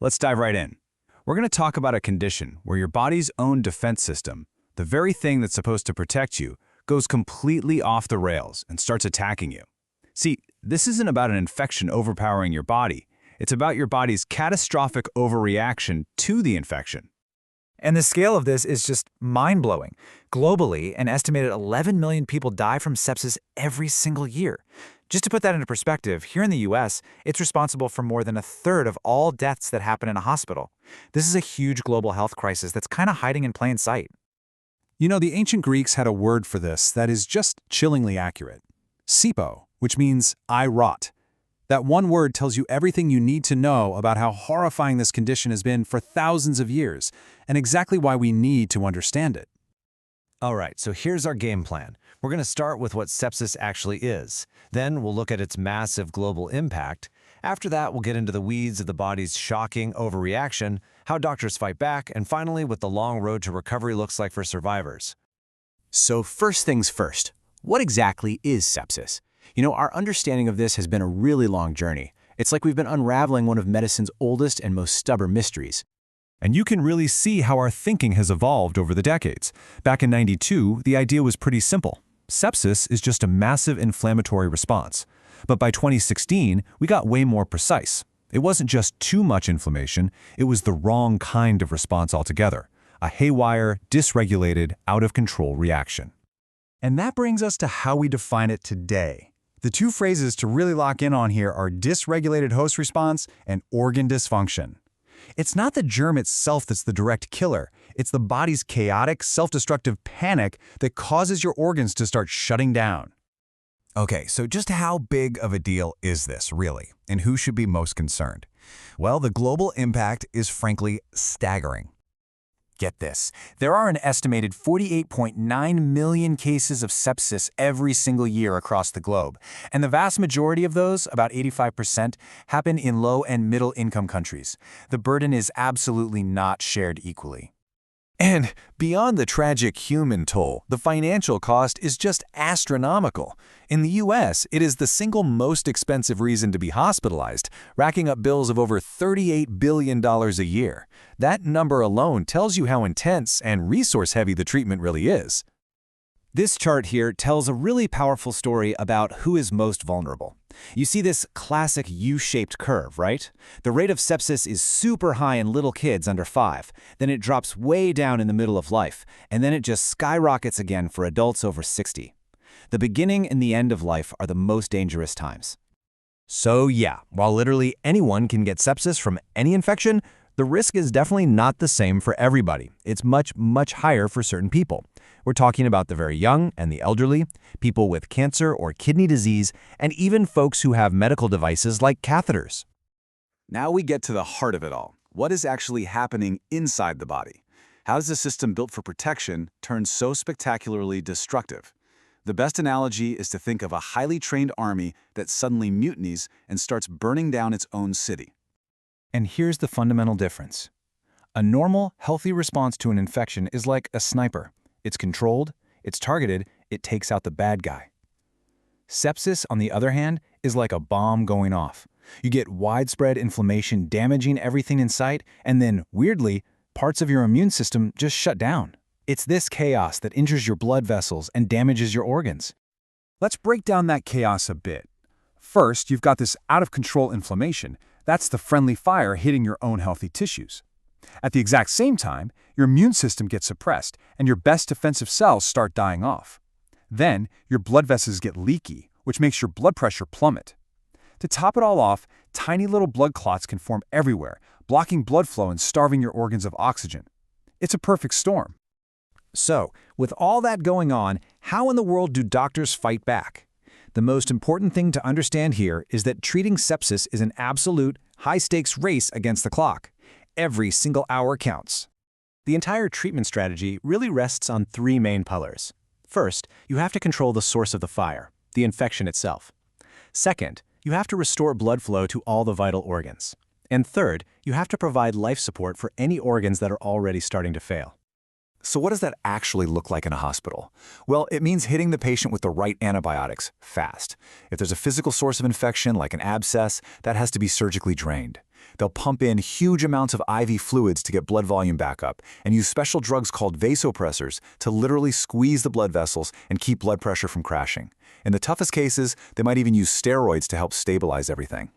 Let's dive right in. We're going to talk about a condition where your body's own defense system, the very thing that's supposed to protect you, goes completely off the rails and starts attacking you. See, this isn't about an infection overpowering your body. It's about your body's catastrophic overreaction to the infection. And the scale of this is just mind-blowing. Globally, an estimated 11 million people die from sepsis every single year. Just to put that into perspective, here in the US, it's responsible for more than a third of all deaths that happen in a hospital. This is a huge global health crisis that's kind of hiding in plain sight. You know, the ancient Greeks had a word for this that is just chillingly accurate. Sipo, which means I rot. That one word tells you everything you need to know about how horrifying this condition has been for thousands of years, and exactly why we need to understand it. All right, so here's our game plan. We're going to start with what sepsis actually is. Then we'll look at its massive global impact. After that, we'll get into the weeds of the body's shocking overreaction, how doctors fight back, and finally, what the long road to recovery looks like for survivors. So first things first, what exactly is sepsis? You know, our understanding of this has been a really long journey. It's like we've been unraveling one of medicine's oldest and most stubborn mysteries. And you can really see how our thinking has evolved over the decades. Back in '92, the idea was pretty simple. Sepsis is just a massive inflammatory response. But by 2016, we got way more precise. It wasn't just too much inflammation, it was the wrong kind of response altogether. A haywire, dysregulated, out-of-control reaction. And that brings us to how we define it today. The two phrases to really lock in on here are dysregulated host response and organ dysfunction. It's not the germ itself that's the direct killer. It's the body's chaotic, self-destructive panic that causes your organs to start shutting down. Okay, so just how big of a deal is this, really? And who should be most concerned? Well, the global impact is frankly staggering. Get this, there are an estimated 48.9 million cases of sepsis every single year across the globe, and the vast majority of those, about 85%, happen in low and middle income countries. The burden is absolutely not shared equally. And beyond the tragic human toll, the financial cost is just astronomical. In the US, it is the single most expensive reason to be hospitalized, racking up bills of over $38 billion a year. That number alone tells you how intense and resource-heavy the treatment really is. This chart here tells a really powerful story about who is most vulnerable. You see this classic U-shaped curve, right? The rate of sepsis is super high in little kids under 5, then it drops way down in the middle of life, and then it just skyrockets again for adults over 60. The beginning and the end of life are the most dangerous times. So yeah, while literally anyone can get sepsis from any infection, the risk is definitely not the same for everybody. It's much, much higher for certain people. We're talking about the very young and the elderly, people with cancer or kidney disease, and even folks who have medical devices like catheters. Now we get to the heart of it all. What is actually happening inside the body? How does a system built for protection turn so spectacularly destructive? The best analogy is to think of a highly trained army that suddenly mutinies and starts burning down its own city. And here's the fundamental difference. A normal, healthy response to an infection is like a sniper. It's controlled, it's targeted, it takes out the bad guy. Sepsis, on the other hand, is like a bomb going off. You get widespread inflammation damaging everything in sight, and then, weirdly, parts of your immune system just shut down. It's this chaos that injures your blood vessels and damages your organs. Let's break down that chaos a bit. First, you've got this out-of-control inflammation. That's the friendly fire hitting your own healthy tissues. At the exact same time, your immune system gets suppressed and your best defensive cells start dying off. Then, your blood vessels get leaky, which makes your blood pressure plummet. To top it all off, tiny little blood clots can form everywhere, blocking blood flow and starving your organs of oxygen. It's a perfect storm. So, with all that going on, how in the world do doctors fight back? The most important thing to understand here is that treating sepsis is an absolute, high-stakes race against the clock. Every single hour counts. The entire treatment strategy really rests on 3 main pillars. First, you have to control the source of the fire, the infection itself. Second, you have to restore blood flow to all the vital organs. And third, you have to provide life support for any organs that are already starting to fail. So what does that actually look like in a hospital? Well, it means hitting the patient with the right antibiotics fast. If there's a physical source of infection, like an abscess, that has to be surgically drained. They'll pump in huge amounts of IV fluids to get blood volume back up and use special drugs called vasopressors to literally squeeze the blood vessels and keep blood pressure from crashing. In the toughest cases, they might even use steroids to help stabilize everything.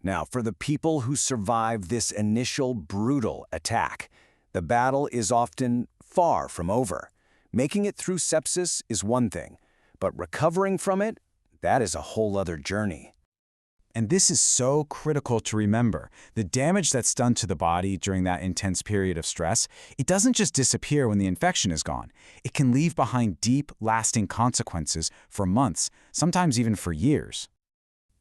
Now, for the people who survive this initial brutal attack, the battle is often far from over. Making it through sepsis is one thing, but recovering from it, that is a whole other journey. And this is so critical to remember. The damage that's done to the body during that intense period of stress, it doesn't just disappear when the infection is gone. It can leave behind deep, lasting consequences for months, sometimes even for years.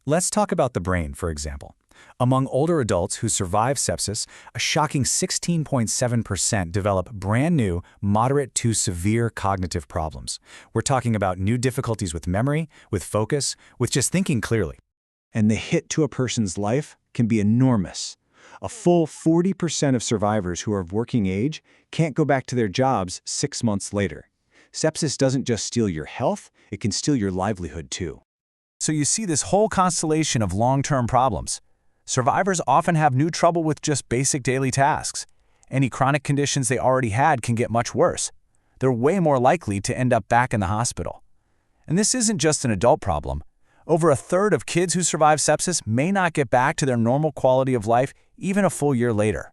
Let's talk about the brain, for example. Among older adults who survive sepsis, a shocking 16.7% develop brand new, moderate to severe cognitive problems. We're talking about new difficulties with memory, with focus, with just thinking clearly. And the hit to a person's life can be enormous. A full 40% of survivors who are of working age can't go back to their jobs 6 months later. Sepsis doesn't just steal your health, it can steal your livelihood too. So you see this whole constellation of long-term problems. Survivors often have new trouble with just basic daily tasks. Any chronic conditions they already had can get much worse. They're way more likely to end up back in the hospital. And this isn't just an adult problem. Over a third of kids who survive sepsis may not get back to their normal quality of life even a full year later.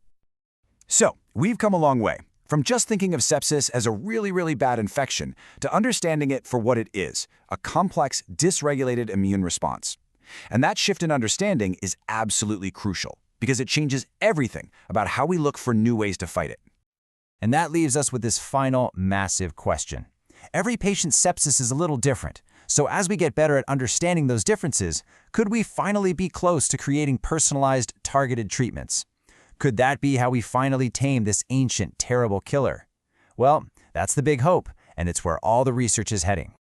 So, we've come a long way, from just thinking of sepsis as a really bad infection to understanding it for what it is, a complex, dysregulated immune response. And that shift in understanding is absolutely crucial, because it changes everything about how we look for new ways to fight it. And that leaves us with this final massive question. Every patient's sepsis is a little different. So as we get better at understanding those differences, could we finally be close to creating personalized, targeted treatments? Could that be how we finally tame this ancient, terrible killer? Well, that's the big hope, and it's where all the research is heading.